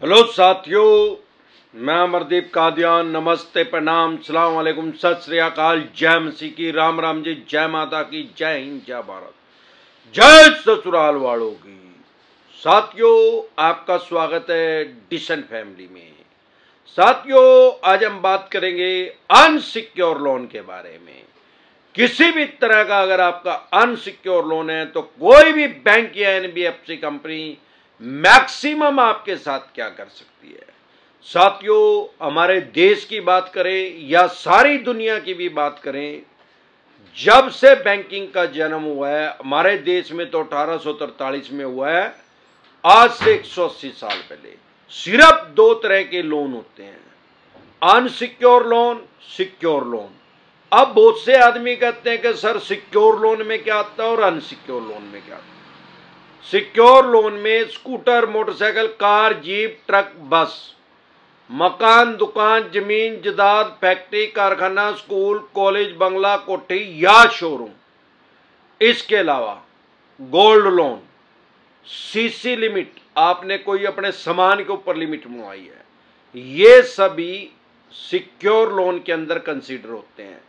Hello साथियों, मैं अमरदीप कादियान। नमस्ते, प्रणाम, सलाम वालेकुम, सत श्री अकाल, जय मसीह की, राम राम जी, जय माता की, जय हिंद, जय भारत, जय ससुराल वालों की। साथियों, आपका स्वागत है डिसेंट फैमिली में। साथियों, आज हम बात करेंगे अनसिक्योर लोन के बारे में। किसी भी तरह का अगर आपका अनसिक्योर लोन है तो कोई भी बैंक या एनबीएफसी कंपनी मैक्सिमम आपके साथ क्या कर सकती है। साथियों, हमारे देश की बात करें या सारी दुनिया की भी बात करें, जब से बैंकिंग का जन्म हुआ है हमारे देश में तो 1843 में हुआ है। आज से 180 साल पहले सिर्फ दो तरह के लोन होते हैं, अनसिक्योर लोन, सिक्योर लोन। अब बहुत से आदमी कहते हैं कि सर सिक्योर लोन में क्या आता है और अनसिक्योर लोन में क्या आता है। सिक्योर लोन में scooter, motorcycle, car, jeep, truck, बस, मकान, दुकान, जमीन, जायदाद, फैक्ट्री, कारखाना, स्कूल, कॉलेज, बंगला, कोठी या शोरूम। इसके अलावा गोल्ड लोन, सीसी लिमिट, आपने कोई अपने सामान के ऊपर लिमिट बनवाई है, ये सभी सिक्योर लोन के अंदर कंसीडर होते हैं।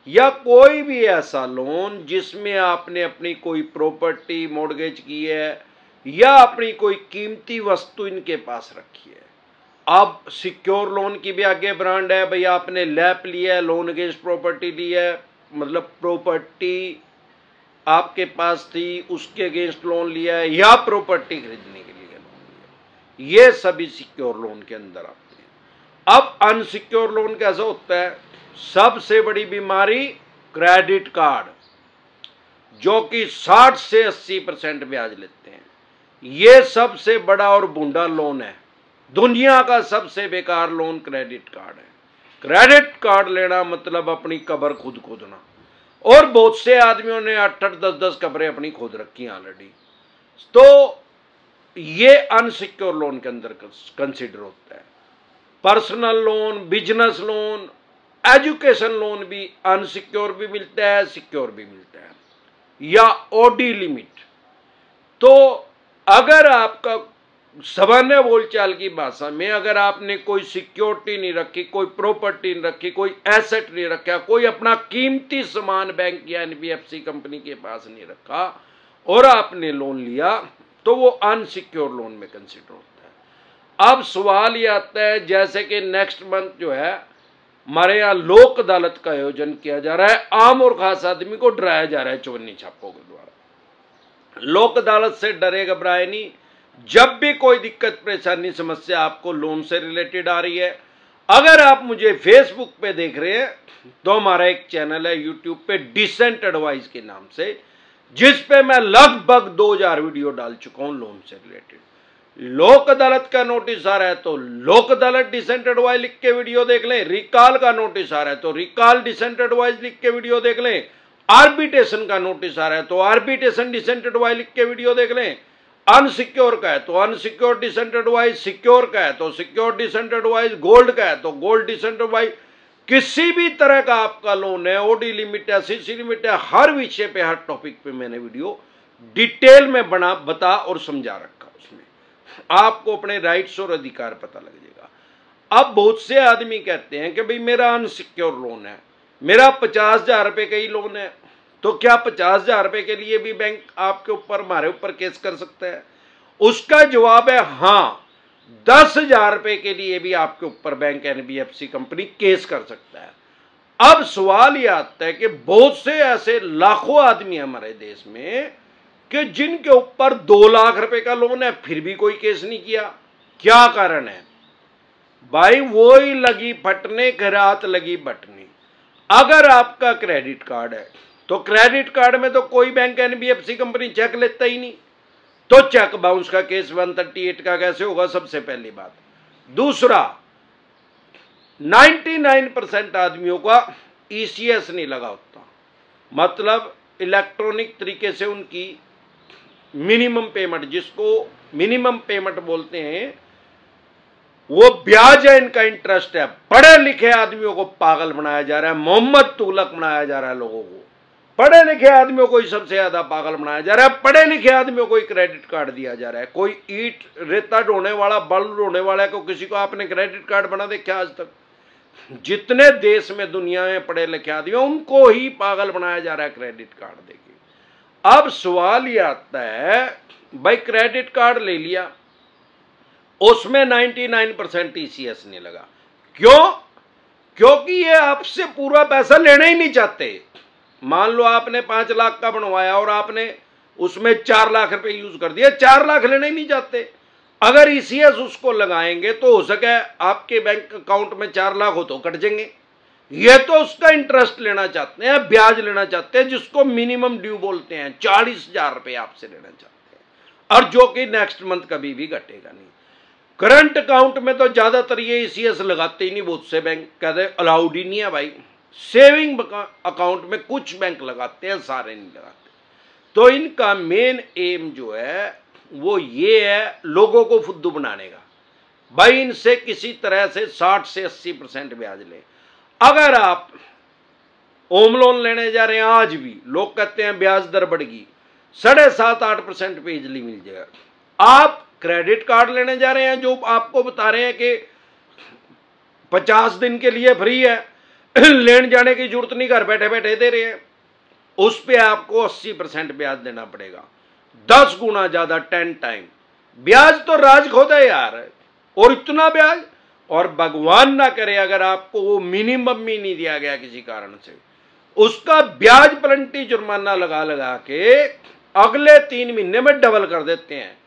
या कोई भी ऐसा लोन जिसमें आपने अपनी कोई प्रॉपर्टी मॉर्गेज की है या अपनी कोई कीमती वस्तु इनके पास रखी है। अब सिक्योर लोन की भी आगे ब्रांड है, भाई आपने लैप लिया है, लोन अगेंस्ट प्रॉपर्टी ली है, मतलब प्रॉपर्टी आपके पास थी उसके अगेंस्ट लोन लिया है या प्रॉपर्टी खरीदने के लिए लोन लिया, ये सभी सिक्योर लोन के अंदर आते हैं। अब अनसिक्योर लोन कैसा होता है? सबसे बड़ी बीमारी क्रेडिट कार्ड, जो कि 60 से 80% ब्याज लेते हैं। ये सबसे बड़ा और बूंदा लोन है। दुनिया का सबसे बेकार लोन क्रेडिट कार्ड है। क्रेडिट कार्ड लेना मतलब अपनी कब्र खुद खोदना, और बहुत से आदमियों ने 8-8, 10-10 कब्रें अपनी खोद रखी हैं ऑलरेडी। तो ये अनसिक्योर लोन के अंदर कंसिडर होता है। Personal loan, business loan, education loan भी अनसिक्योर भी मिलता है, सिक्योर भी मिलता है। या ओडी लिमिट, तो अगर आपका सामान्य बोलचाल की भाषा में अगर आपने कोई सिक्योरिटी नहीं रखी, कोई प्रॉपर्टी नहीं रखी, कोई एसेट नहीं रखा, कोई अपना कीमती सामान बैंक या एनबीएफसी कंपनी के पास नहीं रखा और आपने लोन लिया, तो वो अनसिक्योर लोन में कंसिडर होता है। अब सवाल ये आता है, जैसे कि नेक्स्ट मंथ जो है हमारे यहाँ लोक अदालत का आयोजन किया जा रहा है। आम और खास आदमी को डराया जा रहा है चवन्नी छापों के द्वारा। लोक अदालत से डरे घबराए नहीं। जब भी कोई दिक्कत, परेशानी, समस्या आपको लोन से रिलेटेड आ रही है, अगर आप मुझे फेसबुक पे देख रहे हैं तो हमारा एक चैनल है यूट्यूब पे डिसेंट एडवाइस के नाम से, जिस पे मैं लगभग 2000 वीडियो डाल चुका हूं लोन से रिलेटेड। लोक अदालत का नोटिस आ रहा है तो लोक अदालत डिसेंट एडवाइस लिख के वीडियो देख लें। रिकॉल का नोटिस आ रहा है तो रिकॉल डिसेंट एडवाइस लिख के वीडियो देख लें। आर्बिट्रेशन का नोटिस आ रहा है तो आर्बिट्रेशन डिसेंट एडवाइस लिख के वीडियो देख लें। अनसिक्योर का है तो अनसिक्योर डिसेंट एडवाइस, सिक्योर का है तो सिक्योर डिसेंट एडवाइस, गोल्ड का है तो गोल्ड डिसेंट एडवाइस। किसी भी तरह का आपका लोन है, ओडी लिमिट है, सीसी लिमिट है, हर विषय पे, हर टॉपिक पे मैंने वीडियो डिटेल में बता और समझा रखा। उसमें आपको अपने राइट्स और अधिकार पता लग जाएगा। अब बहुत से आदमी कहते हैं कि भाई मेरा अनसिक्योर लोन है, मेरा 50,000 रुपए का ही लोन है, तो क्या 50,000 रुपए के लिए भी बैंक आपके ऊपर, हमारे ऊपर केस कर सकता है? उसका जवाब है हाँ, 10,000 रुपए के लिए भी आपके ऊपर बैंक एनबीएफसी कंपनी केस कर सकता है। अब सवाल यह आता है कि बहुत से ऐसे लाखों आदमी हैं हमारे देश में कि जिनके ऊपर 2 लाख रुपए का लोन है, फिर भी कोई केस नहीं किया। क्या कारण है भाई? वो ही लगी फटने, घरात लगी बटने। अगर आपका क्रेडिट कार्ड है तो क्रेडिट कार्ड में तो कोई बैंक एनबीएफसी कंपनी चेक लेता ही नहीं, तो चेक बाउंस का केस 138 का कैसे होगा? सबसे पहली बात। दूसरा, 99% आदमियों का ईसीएस नहीं लगा होता, मतलब इलेक्ट्रॉनिक तरीके से उनकी मिनिमम पेमेंट, जिसको मिनिमम पेमेंट बोलते हैं, वो ब्याज है, इनका इंटरेस्ट है। पढ़े लिखे आदमियों को पागल बनाया जा रहा है, मोहम्मद तुगलक बनाया जा रहा है लोगों को। पढ़े लिखे आदमियों को ही सबसे ज्यादा पागल बनाया जा रहा है। पढ़े लिखे आदमियों को ही क्रेडिट कार्ड दिया जा रहा है। कोई ईंट रेता ढोने वाला, बल ढोने वाला को किसी को आपने क्रेडिट कार्ड बना देखा आज तक? जितने देश में दुनिया में पढ़े लिखे आदमी उनको ही पागल बनाया जा रहा है क्रेडिट कार्ड देके। अब सवाल ये आता है, भाई क्रेडिट कार्ड ले लिया, उसमें 99% टीसीएस नहीं लगा, क्यों? क्योंकि ये आपसे पूरा पैसा लेना ही नहीं चाहते। मान लो आपने 5 लाख का बनवाया और आपने उसमें 4 लाख रुपए यूज कर दिया, 4 लाख लेना ही नहीं चाहते। अगर ईसीएस उसको लगाएंगे तो हो सके आपके बैंक अकाउंट में 4 लाख हो तो कट जाएंगे। ये तो उसका इंटरेस्ट लेना चाहते हैं, ब्याज लेना चाहते हैं, जिसको मिनिमम ड्यू बोलते हैं। 40,000 रुपए आपसे लेना चाहते हैं, और जो कि नेक्स्ट मंथ कभी भी घटेगा नहीं। करंट अकाउंट में तो ज्यादातर ये ईसीएस लगाते ही नहीं, बहुत से बैंक कहते अलाउड ही नहीं है भाई। सेविंग अकाउंट में कुछ बैंक लगाते हैं, सारे नहीं लगाते। तो इनका मेन एम जो है वो ये है, लोगों को फुद्दू बनाने का। भाई इनसे किसी तरह से 60 से 80% ब्याज ले। अगर आप होम लोन लेने जा रहे हैं, आज भी लोग कहते हैं ब्याज दर बढ़ेगी, 7.5-8% पे इजली मिल जाएगा। आप क्रेडिट कार्ड लेने जा रहे हैं जो आपको बता रहे हैं कि 50 दिन के लिए फ्री है, लेने जाने की जरूरत नहीं, घर बैठे बैठे दे रहे हैं, उस पे आपको 80% ब्याज देना पड़ेगा। 10 गुना ज्यादा, 10 टाइम ब्याज। तो राज खोदा है यार, और इतना ब्याज। और भगवान ना करे अगर आपको वो मिनिमम भी नहीं दिया गया किसी कारण से, उसका ब्याज प्लंटी जुर्माना लगा लगा के अगले 3 महीने में डबल कर देते हैं,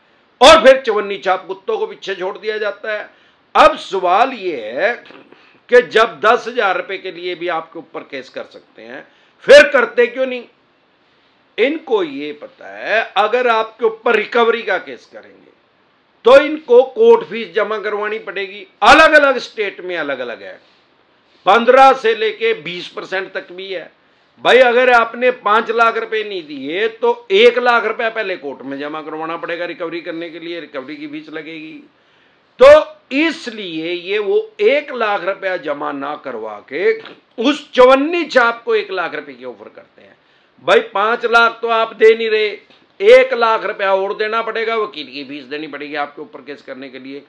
और फिर चवन्नी छाप कुत्तों को पीछे छोड़ दिया जाता है। अब सवाल ये है कि जब 10,000 रुपए के लिए भी आपके ऊपर केस कर सकते हैं, फिर करते क्यों नहीं? इनको ये पता है अगर आपके ऊपर रिकवरी का केस करेंगे तो इनको कोर्ट फीस जमा करवानी पड़ेगी। अलग अलग स्टेट में अलग अलग है, 15 से लेके 20% तक भी है। भाई अगर आपने 5 लाख रुपए नहीं दिए तो 1 लाख रुपए पहले कोर्ट में जमा करवाना पड़ेगा रिकवरी करने के लिए, रिकवरी की फीस लगेगी। तो इसलिए ये वो 1 लाख रुपया जमा ना करवा के उस चवन्नी छाप को 1 लाख रुपए की ऑफर करते हैं। भाई 5 लाख तो आप दे नहीं रहे, 1 लाख रुपया और देना पड़ेगा, वकील की फीस देनी पड़ेगी आपके ऊपर केस करने के लिए।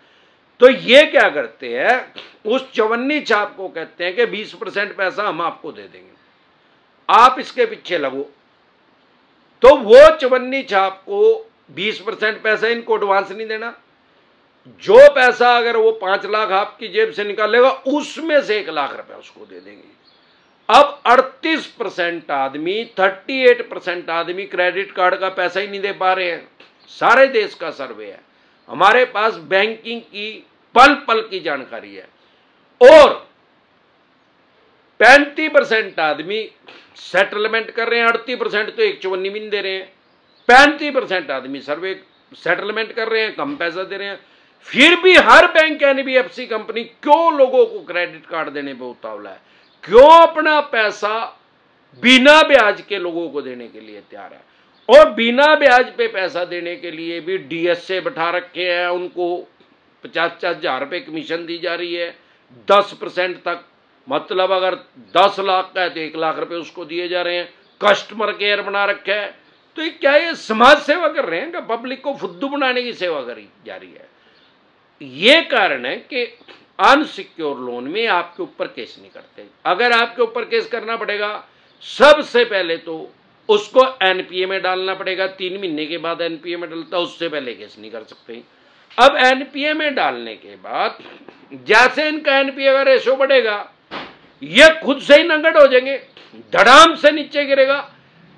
तो ये क्या करते हैं, उस चवन्नी छाप को कहते हैं कि 20% पैसा हम आपको दे देंगे, आप इसके पीछे लगो। तो वो चवन्नी छाप को 20% पैसा इनको एडवांस नहीं देना, जो पैसा अगर वो 5 लाख आपकी जेब से निकालेगा उसमें से 1 लाख रुपया उसको दे देंगे। अब 38% आदमी, 38% आदमी क्रेडिट कार्ड का पैसा ही नहीं दे पा रहे हैं। सारे देश का सर्वे है, हमारे पास बैंकिंग की पल पल की जानकारी है। और 35% आदमी सेटलमेंट कर रहे हैं, 38% तो 154 भी नहीं दे रहे हैं। 35% आदमी सर्वे सेटलमेंट कर रहे हैं, कम पैसा दे रहे हैं। फिर भी हर बैंक एनबीएफसी कंपनी क्यों लोगों को क्रेडिट कार्ड देने पे उतावला है? क्यों अपना पैसा बिना ब्याज के लोगों को देने के लिए तैयार है? और बिना ब्याज पे पैसा देने के लिए भी डीएसए बैठा रखे हैं, उनको 50-50 हजार रुपये कमीशन दी जा रही है 10% तक। मतलब अगर 10 लाख का है तो 1 लाख रुपए उसको दिए जा रहे हैं। कस्टमर केयर बना रखा है। तो क्या ये समाज सेवा कर रहे हैं कि पब्लिक को फुद्दू बनाने की सेवा करी जा रही है? ये कारण है कि अनसिक्योर लोन में आपके ऊपर केस नहीं करते। अगर आपके ऊपर केस करना पड़ेगा, सबसे पहले तो उसको एनपीए में डालना पड़ेगा। 3 महीने के बाद एनपीए में डलता, उससे पहले केस नहीं कर सकते। अब एनपीए में डालने के बाद जैसे इनका एनपीए का रेशो बढ़ेगा, ये खुद से ही नंगट हो जाएंगे, धड़ाम से नीचे गिरेगा।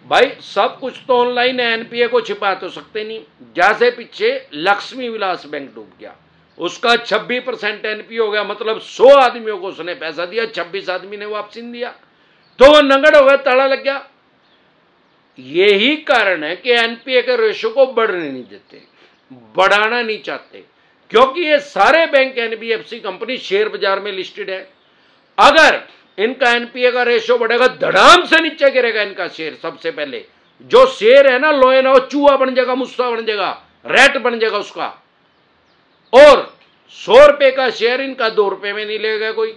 भाई सब कुछ तो ऑनलाइन है, एनपीए को छिपा तो सकते नहीं। जैसे पीछे लक्ष्मी विलास बैंक डूब गया, उसका 26% एनपीए हो गया, मतलब 100 आदमियों को उसने पैसा दिया, 26 आदमी ने वापसी नहीं दिया, तो वो नंगट हो गया, ताला लग गया। यही कारण है कि एनपीए के रेशो को बढ़ने नहीं देते, बढ़ाना नहीं चाहते, क्योंकि ये सारे बैंक एनबीएफसी कंपनी शेयर बाजार में लिस्टेड है। अगर इनका एनपीए का रेशो बढ़ेगा, धड़ाम से नीचे गिरेगा इनका शेयर। सबसे पहले जो शेयर है ना, लोहे ना, वो चूहा बन जाएगा, मुस्सा बन जाएगा, रैट बन जाएगा उसका। और 100 रुपए का शेयर इनका 2 रुपए में नहीं लेगा कोई।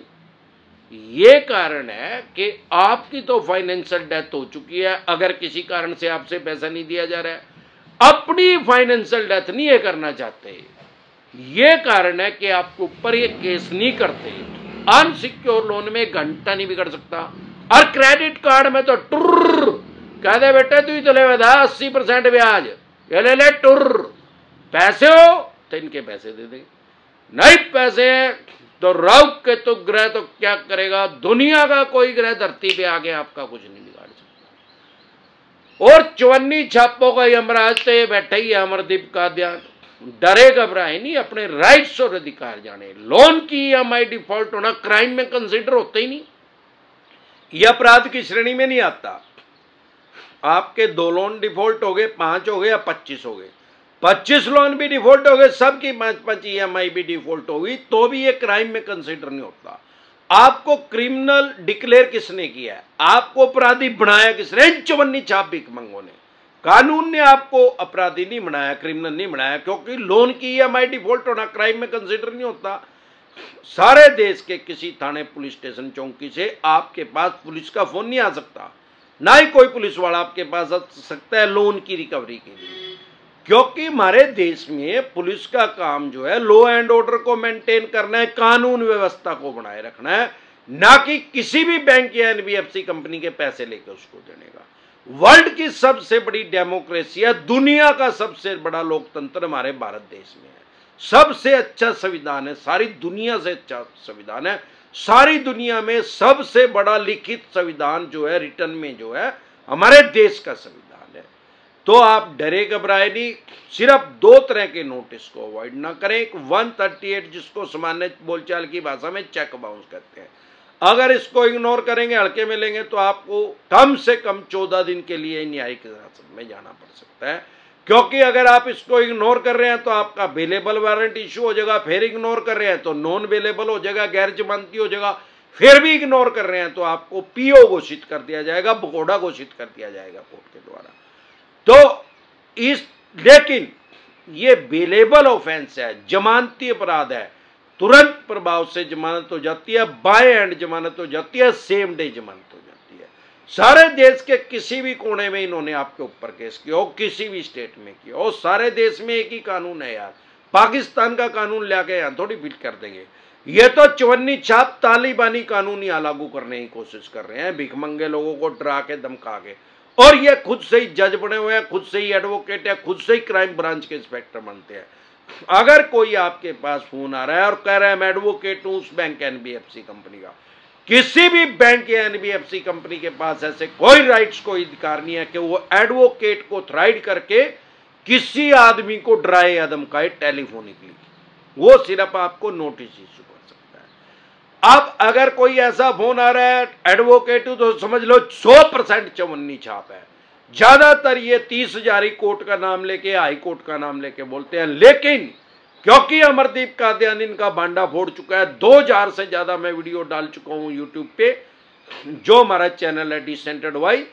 ये कारण है कि आपकी तो फाइनेंशियल डेथ हो चुकी है, अगर किसी कारण से आपसे पैसा नहीं दिया जा रहा है, अपनी फाइनेंशियल डेथ नहीं ये करना चाहते, ये कारण है कि आपके ऊपर ये केस नहीं करते। अनसिक्योर लोन में घंटा नहीं बिगड़ सकता, और क्रेडिट कार्ड में तो टुर्र कह दे बेटे तू ही तो ले 80% ब्याज, ये ले ले टुर्र, पैसे हो तो इनके पैसे दे दे, नहीं पैसे तो राहु केतु ग्रह तो क्या करेगा, दुनिया का कोई ग्रह धरती पे आगे आपका कुछ नहीं बिगाड़ सकता। और 54 छापों का यमराज तो ये बैठा ही है अमरदीप कादियान, डरे घबराए नहीं, अपने राइट्स और अधिकार जाने। लोन की ईएमआई डिफॉल्ट होना क्राइम में कंसीडर होता ही नहीं, यह अपराध की श्रेणी में नहीं आता। आपके 2 लोन डिफॉल्ट हो गए, 5 हो गए या 25 हो गए, 25 लोन भी डिफॉल्ट हो गए, सबकी 5-5 ईएमआई भी डिफॉल्ट हो गई, तो भी ये क्राइम में कंसीडर नहीं होता। आपको क्रिमिनल डिक्लेयर किसने किया है, आपको अपराधी बनाया किसने, 54 छाप भिखमंगों ने। कानून ने आपको अपराधी नहीं बनाया, क्रिमिनल नहीं बनाया, क्योंकि लोन की ईएमआई डिफॉल्ट होना क्राइम में कंसीडर नहीं होता। सारे देश के किसी थाने, पुलिस स्टेशन, चौकी से आपके पास पुलिस का फोन नहीं आ सकता, ना ही कोई पुलिस वाला आपके पास आ सकता है लोन की रिकवरी के लिए, क्योंकि हमारे देश में पुलिस का काम जो है लॉ एंड ऑर्डर को मेंटेन करना है, कानून व्यवस्था को बनाए रखना है, ना कि किसी भी बैंक या एनबीएफसी कंपनी के पैसे लेकर उसको देने का। वर्ल्ड की सबसे बड़ी डेमोक्रेसी है, दुनिया का सबसे बड़ा लोकतंत्र हमारे भारत देश में है, सबसे अच्छा संविधान है, सारी दुनिया से अच्छा संविधान है, सारी दुनिया में सबसे बड़ा लिखित संविधान जो है, रिटर्न में जो है, हमारे देश का संविधान है। तो आप डरे घबराए नहीं, सिर्फ 2 तरह के नोटिस को अवॉइड ना करें। 138 जिसको सामान्य बोलचाल की भाषा में चेक बाउंस कहते हैं, अगर इसको इग्नोर करेंगे, हल्के में लेंगे, तो आपको कम से कम 14 दिन के लिए न्यायिक हिरासत में जाना पड़ सकता है, क्योंकि अगर आप इसको इग्नोर कर रहे हैं तो आपका अवेलेबल वारंट इश्यू हो जाएगा, फिर इग्नोर कर रहे हैं तो नॉन अवेलेबल हो जाएगा, गैर जमानती हो जाएगा, फिर भी इग्नोर कर रहे हैं तो आपको पीओ घोषित कर दिया जाएगा, भगोड़ा घोषित कर दिया जाएगा कोर्ट के द्वारा। तो लेकिन ये अवेलेबल ऑफेंस है, जमानती अपराध है, तुरंत प्रभाव से जमानत हो जाती है, बाय एंड जमानत हो जाती है, सेम डे जमानत हो जाती है। सारे देश के किसी भी कोने में इन्होंने आपके ऊपर केस किया हो, किसी भी स्टेट में किया हो, सारे देश में एक ही कानून है यार, पाकिस्तान का कानून लाके यहां थोड़ी फिट कर देंगे। ये तो 54 छाप तालिबानी कानून यहाँ लागू करने की कोशिश कर रहे हैं, भिखमंगे लोगों को डरा के धमका के, और ये खुद से ही जज बने हुए हैं, खुद से ही एडवोकेट है, खुद से ही क्राइम ब्रांच के इंस्पेक्टर बनते हैं। अगर कोई आपके पास फोन आ रहा है और कह रहा है मैं एडवोकेट हूं उस बैंक एनबीएफसी कंपनी का, किसी भी बैंक या एनबीएफसी कंपनी के पास ऐसे कोई राइट्स, कोई अधिकार नहीं है कि वो एडवोकेट को थ्राइड करके किसी आदमी को डराए या धमकाए टेलीफोनिकली, वो सिर्फ आपको नोटिस इशू कर सकता है। अब अगर कोई ऐसा फोन आ रहा है एडवोकेट तो समझ लो 100% 54 छाप है। ज्यादातर ये 30,000 कोर्ट का नाम लेके, हाई कोर्ट का नाम लेके बोलते हैं, लेकिन क्योंकि अमरदीप कादियान इनका बांडा फोड़ चुका है, 2000 से ज्यादा मैं वीडियो डाल चुका हूं यूट्यूब पे, जो हमारा चैनल है डिसेंट एडवाइस,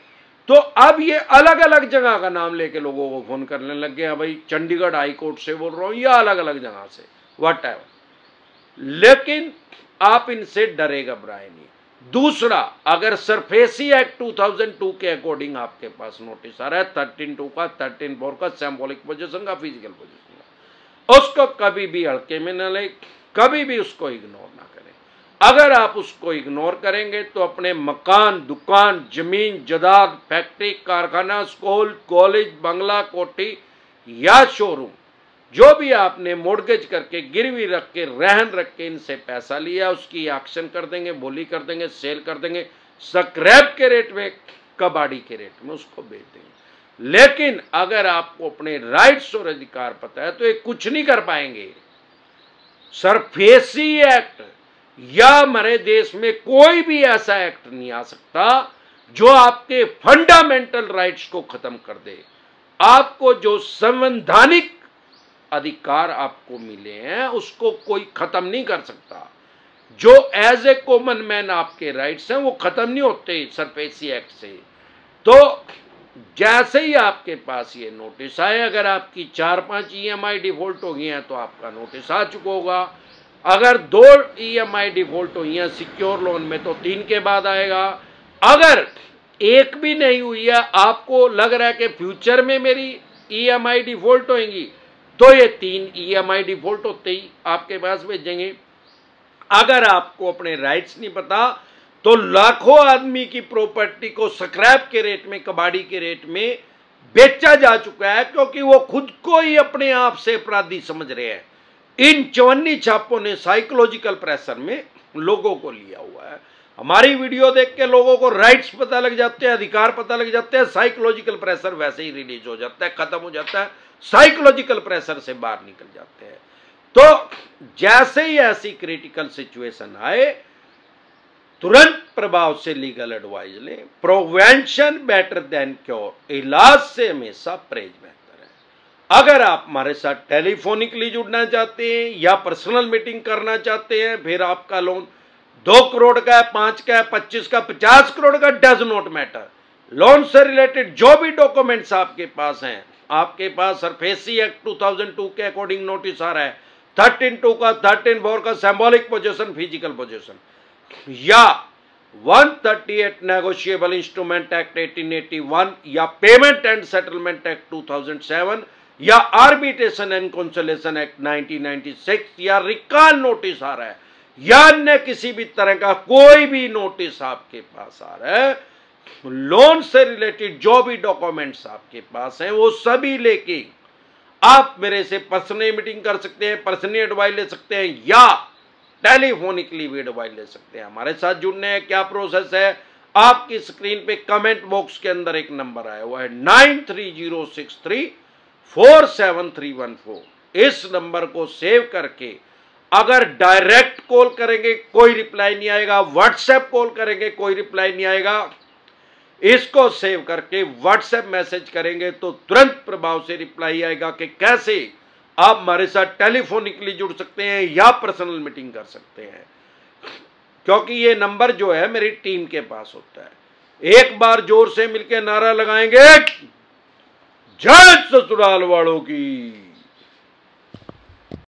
तो अब ये अलग अलग जगह का नाम लेके लोगों को फोन करने लग गए हैं, भाई चंडीगढ़ हाई कोर्ट से बोल रहा हूं या अलग अलग जगह से, वट एवर। लेकिन आप इनसे डरे घबराए नहीं। दूसरा, अगर सरफेसी एक्ट 2002 के अकॉर्डिंग आपके पास नोटिस आ रहा है 13(2) का, 13(4) का, सिंबॉलिक पोजीशन का, फिजिकल पोजीशन का, उसको कभी भी हल्के में न ले, कभी भी उसको इग्नोर ना करें। अगर आप उसको इग्नोर करेंगे तो अपने मकान, दुकान, जमीन, जायदाद, फैक्ट्री, कारखाना, स्कूल, कॉलेज, बंगला, कोठी या शोरूम, जो भी आपने मोर्गेज करके, गिरवी रख के, रहन रख के इनसे पैसा लिया, उसकी एक्शन कर देंगे, बोली कर देंगे, सेल कर देंगे, स्क्रैप के रेट में, कबाड़ी के रेट में उसको बेच देंगे। लेकिन अगर आपको अपने राइट्स और अधिकार पता है तो ये कुछ नहीं कर पाएंगे। सरफेसी एक्ट या हमारे देश में कोई भी ऐसा एक्ट नहीं आ सकता जो आपके फंडामेंटल राइट्स को खत्म कर दे। आपको जो संवैधानिक अधिकार आपको मिले हैं उसको कोई खत्म नहीं कर सकता। जो एज ए कॉमन मैन आपके राइट्स हैं वो खत्म नहीं होते सरफेसी एक्ट से। तो जैसे ही आपके पास ये नोटिस आए, अगर आपकी 4-5 ईएमआई डिफॉल्ट हो गई हैं तो आपका नोटिस आ चुका होगा। अगर 2 EMI डिफॉल्ट हुई है सिक्योर लोन में तो 3 के बाद आएगा। अगर एक भी नहीं हुई है, आपको लग रहा है कि फ्यूचर में मेरी EMI डिफॉल्ट होंगी, तो ये 3 EMI डिफॉल्ट होते ही आपके पास भेजेंगे। अगर आपको अपने राइट्स नहीं पता तो लाखों आदमी की प्रॉपर्टी को स्क्रैप के रेट में, कबाड़ी के रेट में बेचा जा चुका है, क्योंकि वो खुद को ही अपने आप से अपराधी समझ रहे हैं। इन चवन्नी छापों ने साइकोलॉजिकल प्रेशर में लोगों को लिया हुआ है। हमारी वीडियो देख के लोगों को राइट्स पता लग जाते हैं, अधिकार पता लग जाते हैं, साइकोलॉजिकल प्रेशर वैसे ही रिलीज हो जाता है, खत्म हो जाता है, साइकोलॉजिकल प्रेशर से बाहर निकल जाते हैं। तो जैसे ही ऐसी क्रिटिकल सिचुएशन आए, तुरंत प्रभाव से लीगल एडवाइस लें। प्रिवेंशन बेटर देन क्योर, इलाज से हमेशा परहेज बेहतर है। अगर आप हमारे साथ टेलीफोनिकली जुड़ना चाहते हैं या पर्सनल मीटिंग करना चाहते हैं, फिर आपका लोन 2 करोड़ का है, 5 का है, 25 का, 50 करोड़ का, डज नॉट मैटर। लोन से रिलेटेड जो भी डॉक्यूमेंट्स आपके पास हैं, आपके पास सरफेसी एक्ट 2002 के अकॉर्डिंग नोटिस आ रहा है, 13(2) का, 13(4) का सिंबॉलिक पोजीशन, फिजिकल पोजीशन, या 138 नेगोशिएबल इंस्ट्रूमेंट एक्ट 1881, या पेमेंट एंड सेटलमेंट एक्ट 2007, या आर्बिट्रेशन एंड कंसोलिडेशन एक्ट 1996, या रिकॉल नोटिस आ रहा है, या अन्य किसी भी तरह का कोई भी नोटिस आपके पास आ रहा है, लोन से रिलेटेड जो भी डॉक्यूमेंट्स आपके पास हैं वो सभी लेके आप मेरे से पर्सनली मीटिंग कर सकते हैं, पर्सनली एडवाइस ले सकते हैं, या टेलीफोनिकली भी एडवाइस ले सकते हैं। हमारे साथ जुड़ने है क्या प्रोसेस है, आपकी स्क्रीन पे कमेंट बॉक्स के अंदर एक नंबर आया हुआ है 9306347314। इस नंबर को सेव करके अगर डायरेक्ट कॉल करेंगे कोई रिप्लाई नहीं आएगा, व्हाट्सएप कॉल करेंगे कोई रिप्लाई नहीं आएगा, इसको सेव करके व्हाट्सएप मैसेज करेंगे तो तुरंत प्रभाव से रिप्लाई आएगा कि कैसे आप हमारे साथ टेलीफोनिकली जुड़ सकते हैं या पर्सनल मीटिंग कर सकते हैं। क्योंकि ये नंबर जो है मेरी टीम के पास होता है। एक बार जोर से मिलकर नारा लगाएंगे, जय ससुराल वालों की।